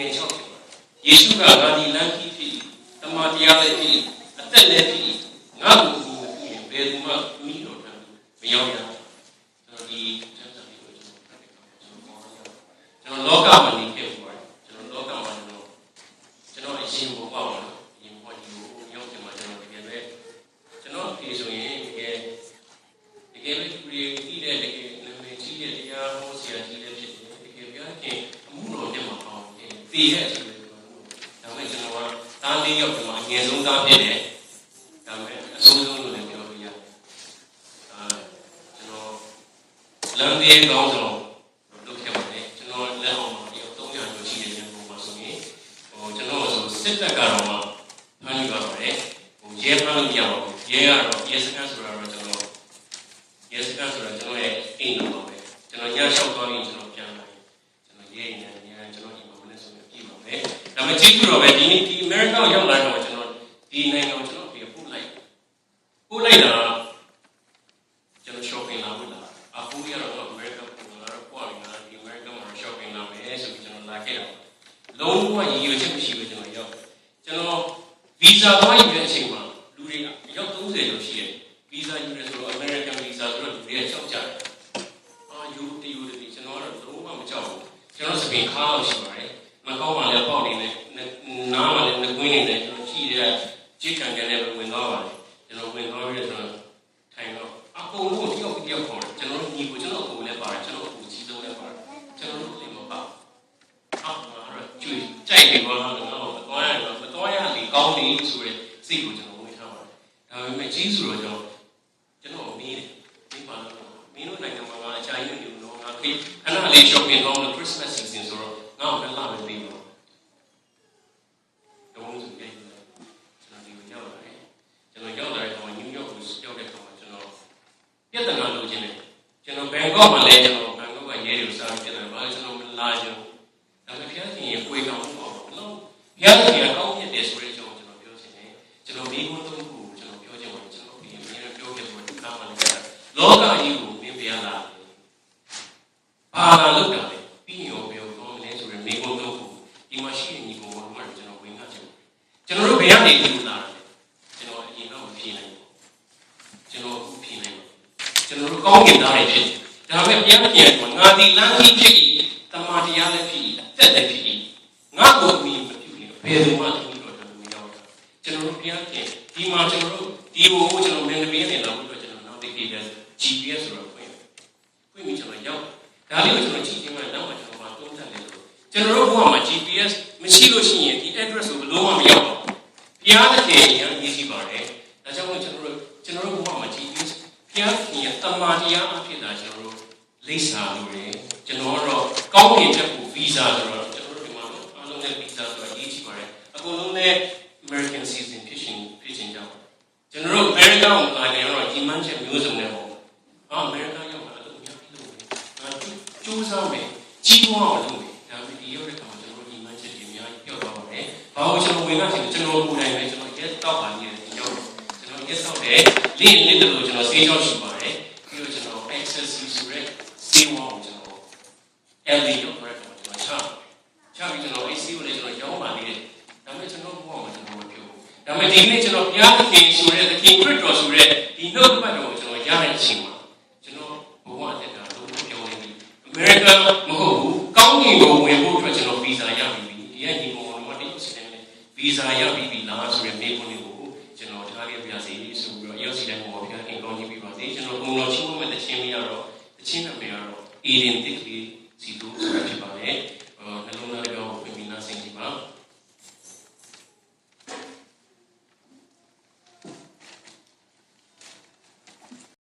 ငယ်6ဖြစ်ပါတယ်ယေရှုကငါဒီလမ်းကြီးဖြစ်တမန်တရားလည်းဖြစ်အသက်လည်းဖြစ်ငါ့ကိုမပြုရင်ဘယ်သူမှမိတော်ထံမရောက်ရကျွန်တော်ဒီစံစာတွေကိုကျွန်တော်လောကမှာနေခဲ့ပါတယ်ကျွန်တော်လောကမှာကျွန်တော်အရင်ဘဝမှာအရင်ဘဝဒီကိုရောက်တယ်မှာကျွန်တော်တကယ်ပဲကျွန်တော်ဒီဆိုရင်တကယ်ပဲဒီတဲ့တကယ်နာမည်ကြီးတဲ့တရားဟောဆရာကြီးလည်းဖြစ်တယ်တကယ်ပြောရင်အမှုတော်တက်မှာပေါ့သိရဲ့ဆိုလို့ဒါပေမဲ့ကျွန်တော်ကသားလေးယောက်ဒီမှာအငယ်ဆုံးသားဖြစ်တယ်ဒါပေမဲ့အဆိုးဆုံးလို့လည်းပြောလို့ရတယ်ကျွန်တော်လမ်းသေးကောင်းဆုံးလုပ်ခဲ့ပါတယ်ကျွန်တော်လက်အောင်မှာယောက်300ကျော်ရှိတဲ့ပုံမှာဆိုရင်ကျွန်တော်ဆိုစစ်တပ်ကတော့မှဖမ်းယူပါပါတယ်ရဲဖမ်းလို့မရပါဘူးရဲကတော့ရဲစခန်းဆိုတာတော့ကျွန်တော်ရဲစခန်းဆိုတာကျွန်တော်ရဲ့အိမ်တော်ပါပဲကျွန်တော်ညလျှောက်သွားရင်ကျွန်တော်ပြန်လာကျွန်တော်ရဲနေတယ်ကျွန်တော်ဒီမှာမနေ့ဆိုရင်ပြည်ပါမယ်ဒါပေမဲ့ကြည့်ကြတော့ပဲဒီနေ့ဒီအမေရိကန်ရောက်လာတော့ကျွန်တော်ဒီနိုင်ငံကိုကျွန်တော်ပြန်ပို့လိုက်တာကျွန်တော် shopping လာလို့လာအခုရတော့အမေရိကန်ကိုလာတော့ပွားနေတာဒီအမေရိကန်မှာ shopping လာမယ်ဆိုပြီးကျွန်တော်လာခဲ့တာလုံးဝရည်ရွယ်ချက်မရှိဘူးကျွန်တော်ရောက်ကျွန်တော် visa သွားယူတဲ့အချိန်မှာလူတွေရောက်30ကျော်ရှိတယ် visa ယူရဲဆိုတော့ American visa ဆိုတော့လူတွေကကြောက်ကြတယ်ယူတယ်ကျွန်တော်ကတော့လုံးဝမကြောက်ဘူးကျွန်တော်စပင်ခါအောင်ရှိပါတယ်မကောင်းမှလည်းပေါက်နေတယ်နားမှလည်းနှကွင်းနေတယ်ကျွန်တော်ကြည့်ရကြည့်ခံကြတယ်ဝင်သွားပါတယ်ကျွန်တော်ဝင်သွားပြီးတော့ထိုင်တော့အကုန်လုံးတယောက်ခေါ်တယ်ကျွန်တော်ညီကိုကျွန်တော်ကိုလည်းပါတယ်ကျွန်တော်ကိုကြီးဆုံးလည်းပါတယ်ကျွန်တော်တို့လည်းမပါအောက်မှာကျွေးကြိုက်နေပါတော့မတော်ရလေကောင်းနေဆိုတဲ့စိတ်ကိုကျွန်တော်ဝင်ထားပါတယ်ဒါပေမဲ့ကြီးဆိုတော့ကျွန်တော်မင်းပါတော့မင်းတို့နိုင်ငံမှာအချိုင်းနေလို့တော့ငါခဏလေး shopping လုပ်လို့ Christmas season ဆိုတော့ငါ့ကိုလည်းလာမယ်ပြီးတော့တော့ဆိုကြတယ်ကျွန်တော်ဒီကိုရောက်လာတယ်ကျွန်တော်ရောက်လာတဲ့အခါမှာ New York ကိုရောက်တဲ့အခါမှာကျွန်တော်ပြဿနာလုပ်ခြင်းနဲ့ကျွန်တော် Bangkok မှာလည်းကျွန်တော် Bangkok ကရဲတွေကိုစားပြတယ်ဘာလို့ကျွန်တော်မလာကြဘူးဒါပေမဲ့ဖျားရှင်ရဲ့ကိုယ်ကောင်းမှုပေါ့နော်ဖျားရှင်ကကောင်းဖြစ်တယ်ဆိုတဲ့အကြောင်းကျွန်တော်ပြောချင်တယ်ကျွန်တော်မိကုန်းသုံးခုကိုကျွန်တော်ပြောချင်ပါတယ်ကျွန်တော်ဒီအမြဲပြောခဲ့လို့ဒီကားမှာလည်းလောကကြီးကိုမင်းပြလာဘာလာလုပ်တာလဲပြီးရောပြောတော့လဲဆိုရင်မိကုန်းသုံးခုဒီမှာရှိတဲ့ညီကောင်တို့မှကျွန်တော်ဝင်ခါချင်ကျွန်တော်တို့ဘယ်ကနေဒီလိုလာတာလဲကျွန်တော်အရင်တော့မဖြေနိုင်ဘူးကျွန်တော်အခုဖြေနိုင်ပါကျွန်တော်တို့ကောင်းကင်သားတွေဖြစ်ဒါပေမဲ့ပြန်တော့ငါဒီလမ်းကြီးဖြစ်ပြီးတမန်တရားလည်းဖြစ်အသက်လည်းဖြစ်ငါ့ကိုမင်းမပြုရင်ဘယ်သူမှသူ့တော်တယ်မရောက်တာကျွန်တော်တို့ပြန်ဒီမှာကျွန်တော်တို့ဒီဘိုးကျွန်တော်လည်းနည်းနည်းလောက်တော့ကျွန်တော်နောက်တိတ်တဲ့ GPS ဆိုတော့ဖွင့်ပြီးကျွန်တော်ရောက်ဒါလေးကိုကျွန်တော်ကြည့်ချင်းမှနောက်မှကျွန်တော်မသုံးသပ်တယ်ကျွန်တော်တို့ဘုရားမှာ GPS မရှိလို့ရှိရင်ဒီ address ကိုဘယ်လိုမှမရောက်ဘူးဖျားတဲ့ရန်ရေးစီပါတယ်ဒါကြောင့်မို့ကျွန်တော်တို့ဘုရားမှာ GPS ဖျားရဲ့တမန်တရားအဖြစ်သာကျွန်တော်တို့လိပ်စာလို့ရတယ်ကျွန်တော်တော့ကောင်းကင်ချက်ကို visa ဆိုတော့ကျွန်တော်တို့ဒီမှာအားလုံးနဲ့ visa ဆိုတာရေးကြည့်ပါတယ်အကုန်လုံးနဲ့ American citizen ဖြစ်ခြင်းကြောင့်ကျွန်တော်တို့ America ကိုလာနေတော့ဒီမှန်းချက်မျိုးစုံနဲ့ပေါ့America ရောက်လာလို့များပြီးလို့ကျိုးစားမယ်ကြီးပွားအောင်လုပ်မယ်ဒါပေမဲ့ဒီရောက်တဲ့အခါမှာကျွန်တော်တို့ဒီမှန်းချက်တွေအများကြီးပြောက်သွားပါတယ်ဘာလို့ကျွန်တော်ဝင်လာချင်ကျွန်တော်ကိုယ်တိုင်ပဲကျွန်တော်ရက်တောက်ပါနေတယ်ဒီရောက်ကျွန်တော်ရက်တောက်တယ်လင်းလို့ကျွန်တော်ဆေးကြောက်ရှိပါတယ်ပြီးတော့ကျွန်တော် access ဆိုရဲဆေးဝါးကိုကျွန်တော် LD ရောက်တော့ကျွန်တော်ချပြီးကျွန်တော် AC ကိုလည်းကျွန်တော်ရောင်းပါနေတယ်ဒါပေမဲ့ကျွန်တော်ဘုရားမှာကျွန်တော်မပြောဘူးဒါပေမဲ့ဒီနေ့ကျွန်တော်ဘုရားသခင်ဆိုတဲ့သခင်ခရစ်တော်ဆိုတဲ့ဒီနှုတ်ပတ်တော်ကိုကျွန်တော်ရတဲ့အချိန်မှာကျွန်တော်ဘုရားတက်တာလို့ပြောနေပြီအမေရိကန်မဟုတ်ဘူးကောင်းကင်ကိုဝင်ဖို့အတွက်ကျွန်တော်ဗီဇာရပြီဒီကညီကောင်တော်မတင်စတယ်ဗီဇာရပြီလားဆိုတဲ့မိခွန်းလေးကိုကျွန်တော်ထားခဲ့ပြစီဆိုပြီးတော့ရောက်စီတိုင်းမှာဘုရားခင်ကောင်းကြီးပြပါစေကျွန်တော်ဘုံတော်ချင်းမဲ့တခြင်းမရတော့တခြင်းမဲ့မရတော့အေဒင်တစ်လေးစီတို့ဆိုတာဖြစ်ပါတယ်